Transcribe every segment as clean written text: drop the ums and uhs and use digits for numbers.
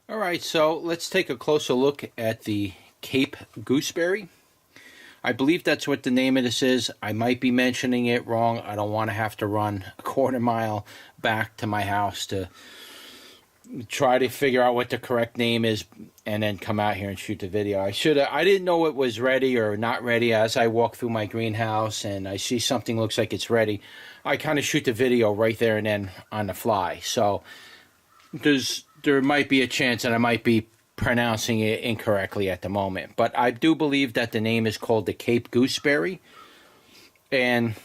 Alright, so let's take a closer look at the Cape Gooseberry. I believe that's what the name of this is. I might be mentioning it wrong. I don't want to have to run a quarter mile back to my house to try to figure out what the correct name is and then come out here and shoot the video. I didn't know it was ready or not ready. As I walk through my greenhouse and I see something looks like it's ready, I kind of shoot the video right there and then on the fly. So there might be a chance that I might be pronouncing it incorrectly at the moment. But I do believe that the name is called the Cape Gooseberry. And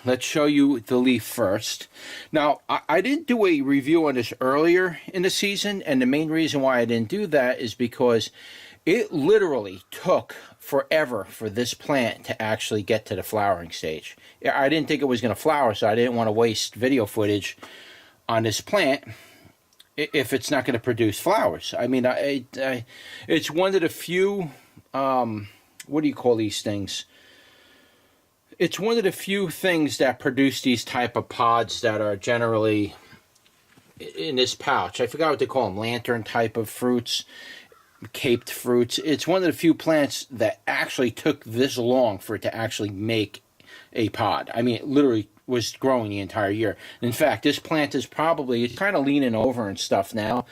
let's show you the leaf first. Now, I didn't do a review on this earlier in the season, and the main reason why I didn't do that is because it literally took forever for this plant to actually get to the flowering stage. I didn't think it was going to flower, so I didn't want to waste video footage on this plant if it's not going to produce flowers. I mean, it's one of the few, what do you call these things? It's one of the few things that produce these type of pods that are generally in this pouch. I forgot what they call them, lantern type of fruits, caped fruits. It's one of the few plants that actually took this long for it to actually make a pod. I mean, it literally was growing the entire year. In fact, this plant is probably, it's kind of leaning over and stuff now,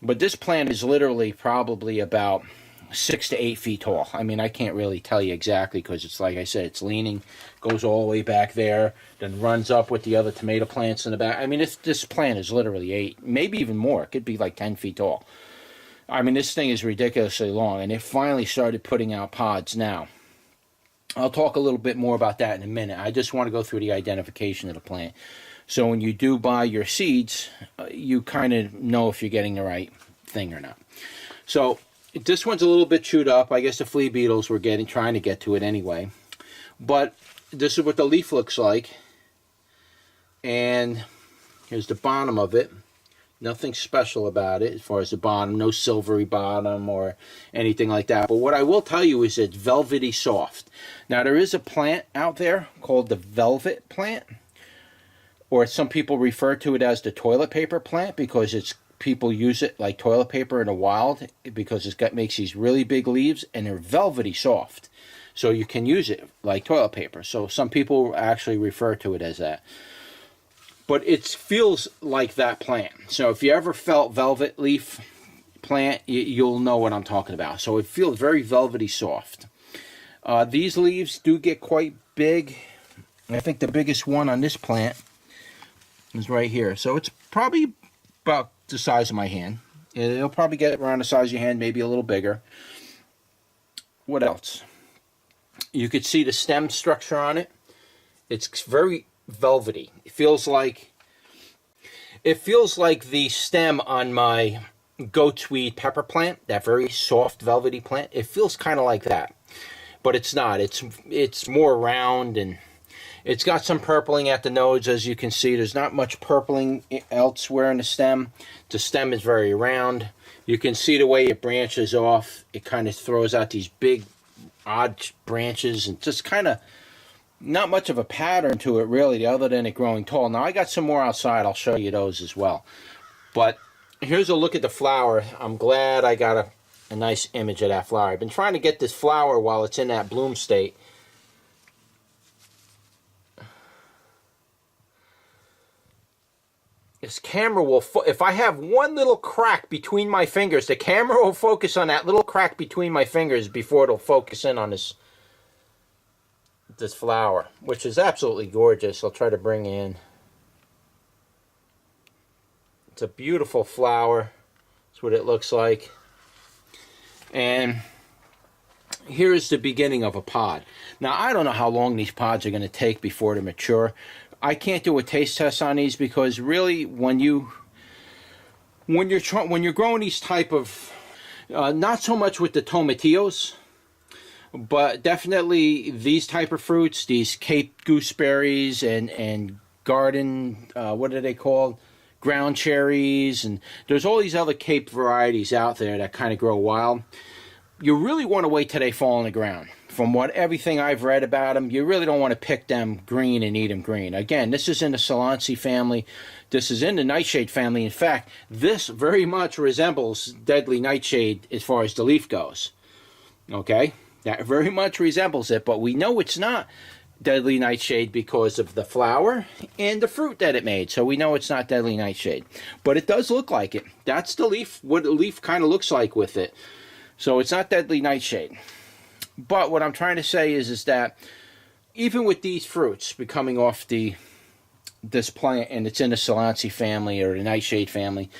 but this plant is literally probably about 6 to 8 feet tall. I mean, I can't really tell you exactly because it's like I said, it's leaning, goes all the way back there, then runs up with the other tomato plants in the back. I mean, this plant is literally 8, maybe even more. It could be like 10 feet tall. I mean, this thing is ridiculously long, and it finally started putting out pods now. I'll talk a little bit more about that in a minute. I just want to go through the identification of the plant. So when you do buy your seeds, you kind of know if you're getting the right thing or not. So this one's a little bit chewed up. I guess the flea beetles were trying to get to it anyway. But this is what the leaf looks like. And here's the bottom of it. Nothing special about it as far as the bottom. No silvery bottom or anything like that. But what I will tell you is it's velvety soft. Now there is a plant out there called the velvet plant. Or some people refer to it as the toilet paper plant because people use it like toilet paper in the wild because makes these really big leaves and they're velvety soft. So you can use it like toilet paper. So some people actually refer to it as that. But it feels like that plant. So if you ever felt velvet leaf plant, you'll know what I'm talking about. So it feels very velvety soft. These leaves do get quite big. I think the biggest one on this plant is right here. So it's probably about the size of my hand. It'll probably get around the size of your hand, maybe a little bigger. What else? You could see the stem structure on it. It's very velvety. It feels like the stem on my goatsweed pepper plant, that very soft velvety plant. It feels kind of like that, but it's not. It's more round and it's got some purpling at the nodes, as you can see. There's not much purpling elsewhere in the stem. The stem is very round. You can see the way it branches off. It kind of throws out these big odd branches and just kind of not much of a pattern to it really, other than it growing tall. Now I got some more outside. I'll show you those as well. But here's a look at the flower. I'm glad I got a nice image of that flower. I've been trying to get this flower while it's in that bloom state. This camera will, if I have one little crack between my fingers, the camera will focus on that little crack between my fingers before it'll focus in on this flower, which is absolutely gorgeous. I'll try to bring in. It's a beautiful flower. That's what it looks like. And here's the beginning of a pod. Now I don't know how long these pods are going to take before they mature. I can't do a taste test on these because really when you're growing these type of not so much with the tomatillos, but definitely these type of fruits, these Cape gooseberries and garden, what are they called? Ground cherries, and there's all these other Cape varieties out there that kind of grow wild. You really want to wait till they fall on the ground from what everything I've read about them, you really don't want to pick them green and eat them green. Again, this is in the Solanaceae family. This is in the nightshade family. In fact, this very much resembles deadly nightshade as far as the leaf goes. Okay? That very much resembles it, but we know it's not deadly nightshade because of the flower and the fruit that it made. So we know it's not deadly nightshade. But it does look like it. That's the leaf, what the leaf kind of looks like with it. So it's not deadly nightshade. But what I'm trying to say is that even with these fruits becoming off this plant, and it's in the Solanaceae family or the nightshade family,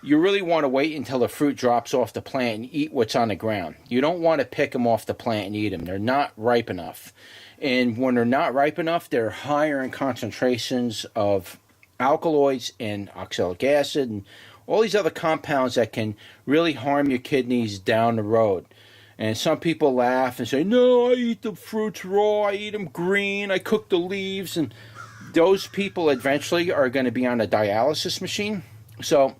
you really want to wait until the fruit drops off the plant and eat what's on the ground. You don't want to pick them off the plant and eat them. They're not ripe enough. And when they're not ripe enough, they're higher in concentrations of alkaloids and oxalic acid and all these other compounds that can really harm your kidneys down the road. And some people laugh and say, no, I eat the fruits raw, I eat them green, I cook the leaves. And those people eventually are going to be on a dialysis machine. So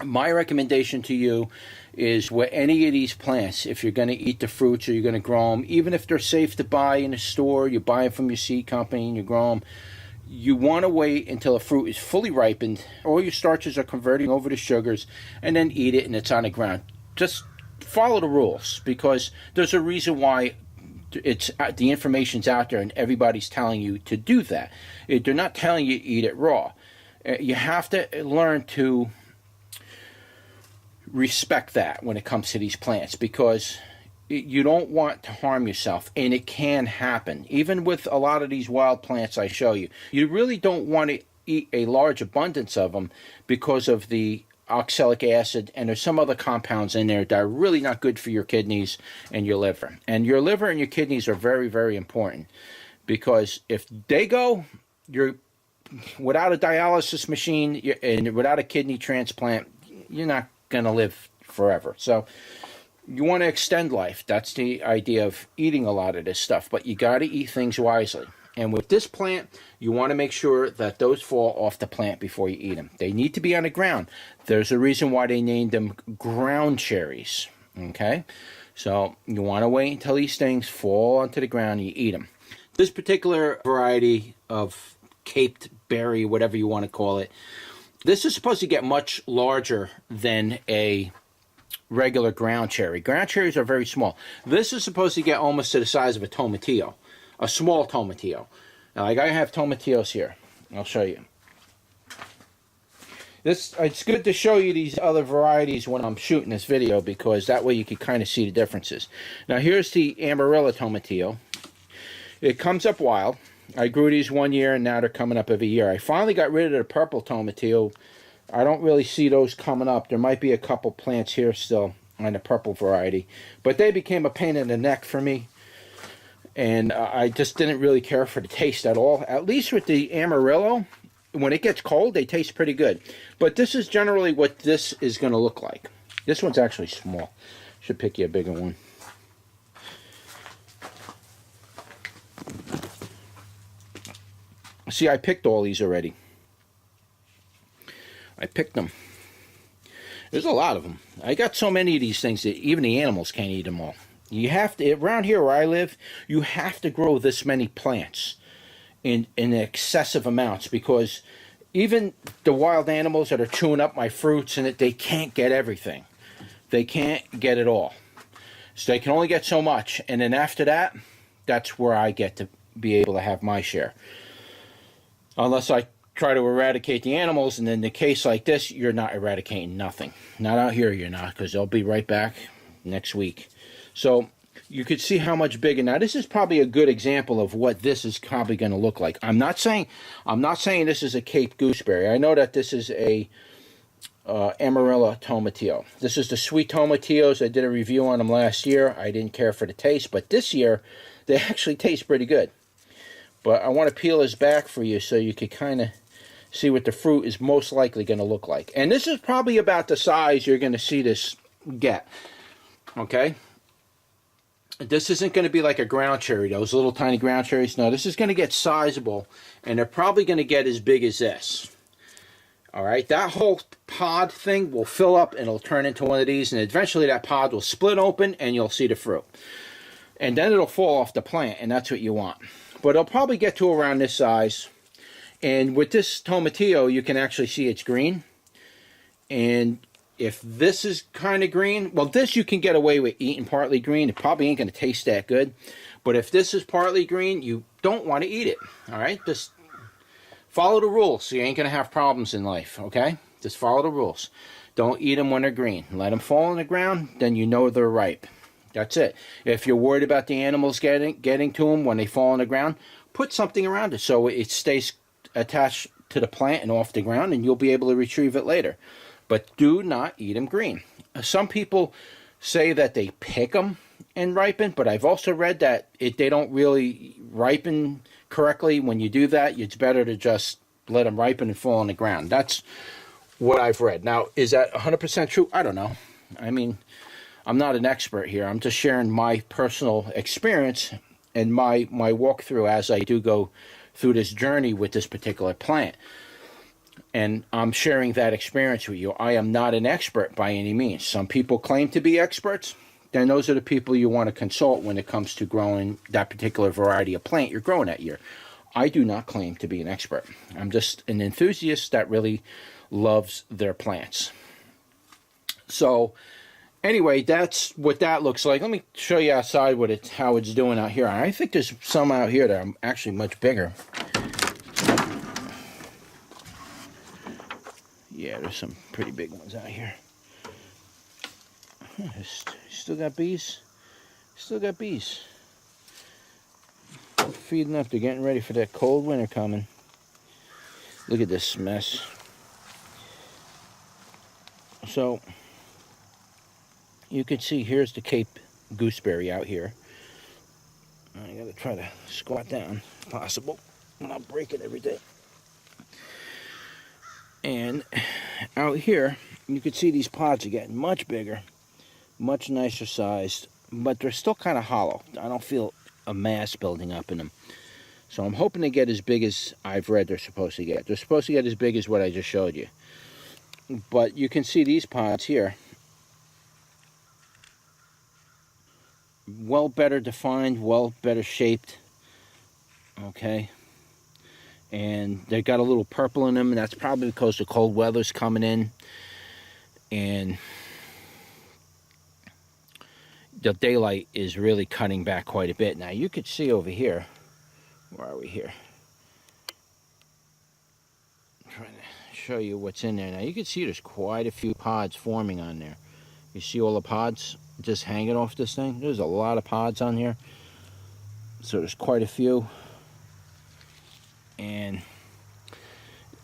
my recommendation to you is with any of these plants, if you're going to eat the fruits or you're going to grow them, even if they're safe to buy in a store, you buy them from your seed company and you grow them, you want to wait until the fruit is fully ripened, all your starches are converting over to sugars, and then eat it and it's on the ground. Just follow the rules, because there's a reason why it's the information's out there and everybody's telling you to do that. They're not telling you to eat it raw. You have to learn to respect that when it comes to these plants, because you don't want to harm yourself, and it can happen. Even with a lot of these wild plants I show you, you really don't want to eat a large abundance of them because of the oxalic acid, and there's some other compounds in there that are really not good for your kidneys and your liver. And your liver and your kidneys are very, very important, because if they go, you're without a dialysis machine and without a kidney transplant, you're not going to live forever. So you want to extend life. That's the idea of eating a lot of this stuff, but you got to eat things wisely. And with this plant, you want to make sure that those fall off the plant before you eat them. They need to be on the ground. There's a reason why they named them ground cherries. Okay? So you want to wait until these things fall onto the ground and you eat them. This particular variety of caped berry, whatever you want to call it, this is supposed to get much larger than a regular ground cherry. Ground cherries are very small. This is supposed to get almost to the size of a tomatillo. A small tomatillo. Now, like I have tomatillos here. I'll show you. It's good to show you these other varieties when I'm shooting this video, because that way you can kind of see the differences. Now here's the Amarilla tomatillo. It comes up wild. I grew these one year and now they're coming up every year. I finally got rid of the purple tomatillo. I don't really see those coming up. There might be a couple plants here still on the purple variety, but they became a pain in the neck for me. And I just didn't really care for the taste at all. At least with the Amarillo, when it gets cold, they taste pretty good. But this is generally what this is going to look like. This one's actually small. Should pick you a bigger one. See, I picked all these already. I picked them. There's a lot of them. I got so many of these things that even the animals can't eat them all. You have to, around here where I live, you have to grow this many plants in excessive amounts, because even the wild animals that are chewing up my fruits and they can't get everything. They can't get it all. So they can only get so much. And then after that, that's where I get to be able to have my share. Unless I try to eradicate the animals, and in a case like this, you're not eradicating nothing. Not out here, you're not, because they'll be right back next week. So you could see how much bigger. Now this is probably a good example of what this is probably going to look like. I'm not saying this is a Cape gooseberry. I know that this is a Amarilla tomatillo. This is the sweet tomatillos. I did a review on them last year. I didn't care for the taste, but this year they actually taste pretty good. But I want to peel this back for you so you could kind of see what the fruit is most likely going to look like. And this is probably about the size you're going to see this get. Okay? This isn't going to be like a ground cherry, those little tiny ground cherries. No, this is going to get sizable, and they're probably going to get as big as this. All right, that whole pod thing will fill up and it'll turn into one of these, and eventually that pod will split open and you'll see the fruit. And then it'll fall off the plant, and that's what you want. But it'll probably get to around this size. And with this Tomatillo, you can actually see it's green. And if this is kind of green, well, this you can get away with eating partly green. It probably ain't going to taste that good. But if this is partly green, you don't want to eat it. All right? Just follow the rules, so you ain't going to have problems in life, okay? Just follow the rules. Don't eat them when they're green. Let them fall on the ground, then you know they're ripe. That's it. If you're worried about the animals getting to them when they fall on the ground, put something around it so it stays attached to the plant and off the ground, and you'll be able to retrieve it later. But do not eat them green. Some people say that they pick them and ripen, but I've also read that they don't really ripen correctly. When you do that, it's better to just let them ripen and fall on the ground. That's what I've read. Now, is that 100% true? I don't know. I mean, I'm not an expert here. I'm just sharing my personal experience and my walkthrough as I do go through this journey with this particular plant. And I'm sharing that experience with you. I am not an expert by any means. Some people claim to be experts. Then those are the people you want to consult when it comes to growing that particular variety of plant you're growing that year. I do not claim to be an expert. I'm just an enthusiast that really loves their plants. So anyway, that's what that looks like. Let me show you outside how it's doing out here. I think there's some out here that are actually much bigger. Yeah, there's some pretty big ones out here. Still got bees. Still got bees. Feeding up. They're getting ready for that cold winter coming. Look at this mess. So you can see here's the Cape Gooseberry out here. I gotta try to squat down if possible. I'm not breaking everything. And out here, you can see these pods are getting much bigger, much nicer sized, but they're still kind of hollow. I don't feel a mass building up in them. So I'm hoping they get as big as I've read they're supposed to get. They're supposed to get as big as what I just showed you. But you can see these pods here, well better defined, well better shaped. Okay. And they got a little purple in them, and that's probably because the cold weather's coming in. And the daylight is really cutting back quite a bit. Now you could see over here, where are we here? I'm trying to show you what's in there. Now you can see there's quite a few pods forming on there. You see all the pods just hanging off this thing? There's a lot of pods on here. So there's quite a few. And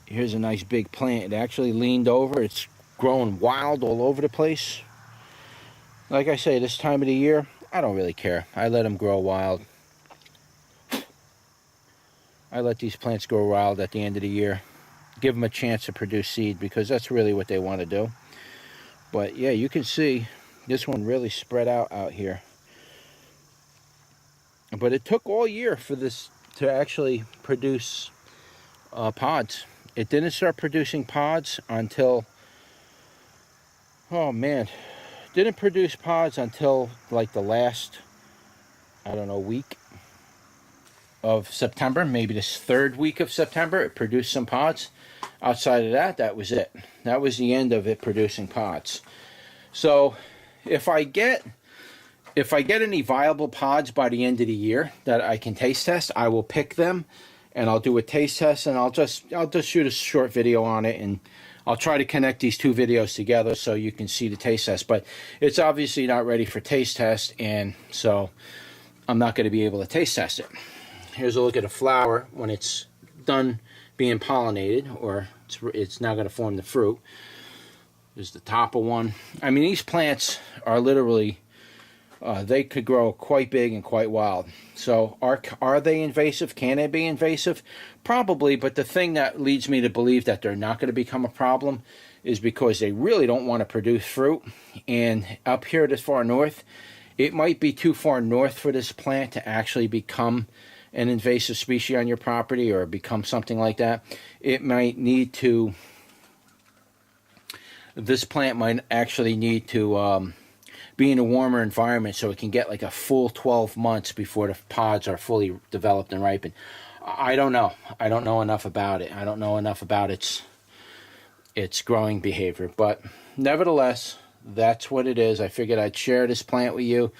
here's a nice big plant. It actually leaned over. It's growing wild all over the place. Like I say, this time of the year, I don't really care. I let them grow wild. I let these plants grow wild at the end of the year. Give them a chance to produce seed, because that's really what they want to do. But yeah, you can see this one really spread out here. But it took all year for this to actually produce pods. It didn't start producing pods until, oh man, didn't produce pods until like the last, I don't know, week of September. Maybe this third week of September it produced some pods. Outside of that, that was it. That was the end of it producing pods. So if I get any viable pods by the end of the year that I can taste test, I will pick them and I'll do a taste test, and I'll just shoot a short video on it, and I'll try to connect these two videos together so you can see the taste test. But it's obviously not ready for taste test, and so I'm not going to be able to taste test it. Here's a look at a flower when it's done being pollinated, or it's now going to form the fruit. There's the top of one. I mean, these plants are literally, they could grow quite big and quite wild. So are they invasive? Can they be invasive? Probably, but the thing that leads me to believe that they're not going to become a problem is because they really don't want to produce fruit. And up here this far north, it might be too far north for this plant to actually become an invasive species on your property or become something like that. It might need to, this plant might actually need to be in a warmer environment so it can get like a full 12 months before the pods are fully developed and ripened. I don't know. I don't know enough about it. I don't know enough about its growing behavior. But nevertheless, that's what it is. I figured I'd share this plant with you,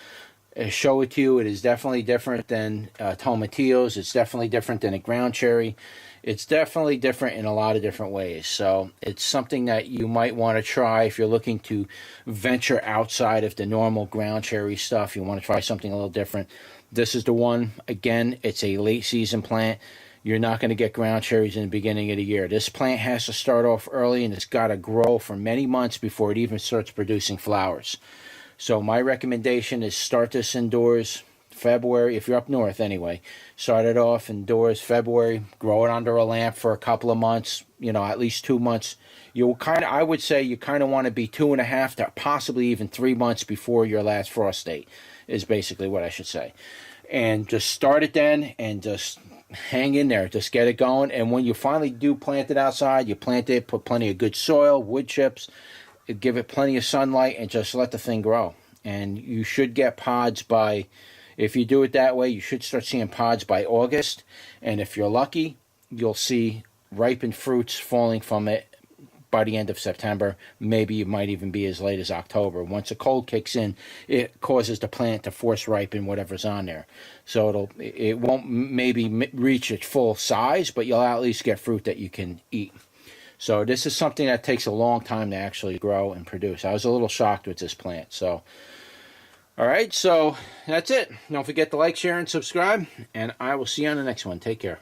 show it to you. It is definitely different than tomatillos. It's definitely different than a ground cherry. It's definitely different in a lot of different ways. So it's something that you might want to try if you're looking to venture outside of the normal ground cherry stuff. You want to try something a little different. This is the one. Again, it's a late season plant. You're not going to get ground cherries in the beginning of the year. This plant has to start off early, and it's got to grow for many months before it even starts producing flowers. So my recommendation is start this indoors February, if you're up north anyway. Start it off indoors February, grow it under a lamp for a couple of months, at least 2 months. I would say you kind of want to be 2.5 to possibly even 3 months before your last frost date, is basically what I should say. And just start it then and just hang in there. Just get it going. And when you finally do plant it outside, you plant it, put plenty of good soil, wood chips, give it plenty of sunlight, and just let the thing grow. And you should get pods by, if you do it that way, you should start seeing pods by August. And if you're lucky, you'll see ripened fruits falling from it by the end of September. Maybe it might even be as late as October. Once the cold kicks in, it causes the plant to force ripen whatever's on there. So it won't maybe reach its full size, but you'll at least get fruit that you can eat. So this is something that takes a long time to actually grow and produce. I was a little shocked with this plant. So, all right, so that's it. Don't forget to like, share, and subscribe, and I will see you on the next one. Take care.